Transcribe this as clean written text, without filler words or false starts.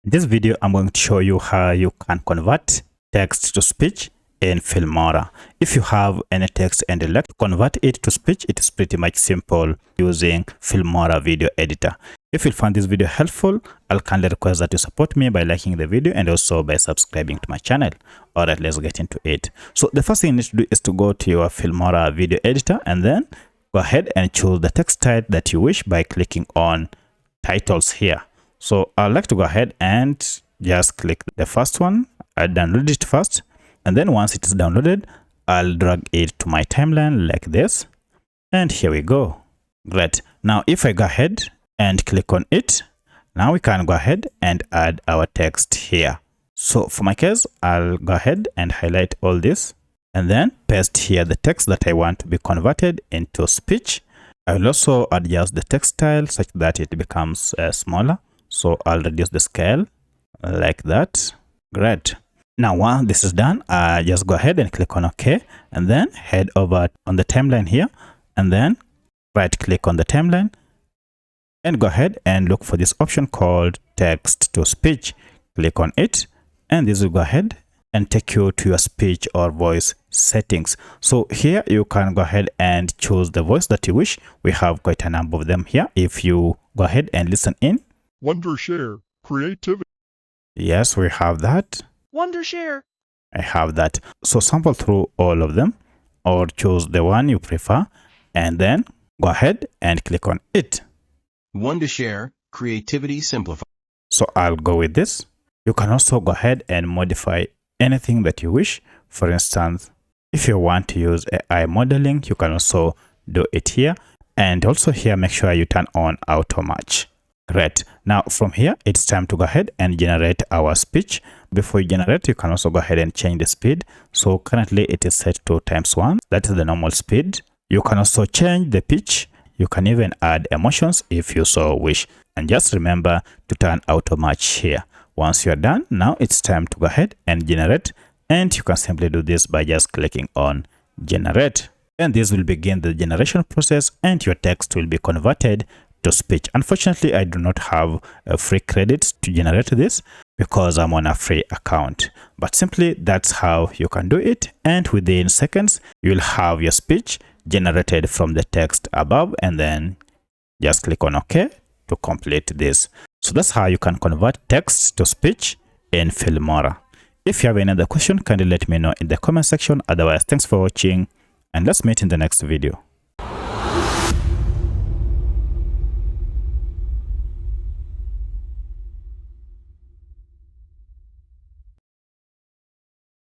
In this video, I'm going to show you how you can convert text to speech in Filmora. If you have any text and you'd like to convert it to speech, it is pretty much simple using Filmora video editor. If you find this video helpful, I'll kindly request that you support me by liking the video and also by subscribing to my channel. Alright, let's get into it. So the first thing you need to do is to go to your Filmora video editor and then go ahead and choose the text type that you wish by clicking on titles here. So I'd like to go ahead and just click the first one. I'll download it first, and then once it is downloaded, I'll drag it to my timeline like this, and here we go. Great. Now if I go ahead and click on it, now we can go ahead and add our text here. So for my case, I'll go ahead and highlight all this and then paste here the text that I want to be converted into speech. I will also adjust the text style such that it becomes smaller. So I'll reduce the scale like that. Great. Now once this is done, just go ahead and click on OK, and then head over on the timeline here, and then right click on the timeline and go ahead and look for this option called text to speech. Click on it, and this will go ahead and take you to your speech or voice settings. So here you can go ahead and choose the voice that you wish. We have quite a number of them here. If you go ahead and listen in. Wondershare, creativity. Yes, we have that. Wondershare. I have that. So sample through all of them or choose the one you prefer and then go ahead and click on it. Wondershare, creativity simplified. So I'll go with this. You can also go ahead and modify anything that you wish. For instance, if you want to use AI modeling, you can also do it here. And also here, make sure you turn on auto match. Great. Now from here, it's time to go ahead and generate our speech. Before you generate, you can also go ahead and change the speed. So currently it is set to ×1. That is the normal speed. You can also change the pitch. You can even add emotions if you so wish. And just remember to turn auto match here. Once you are done, now it's time to go ahead and generate. And you can simply do this by just clicking on generate. And this will begin the generation process and your text will be converted to speech. Unfortunately, I do not have free credits to generate this because I'm on a free account. But simply that's how you can do it. And within seconds, you'll have your speech generated from the text above, and then just click on OK to complete this. So that's how you can convert text to speech in Filmora. If you have any other question, kindly let me know in the comment section. Otherwise, thanks for watching and let's meet in the next video.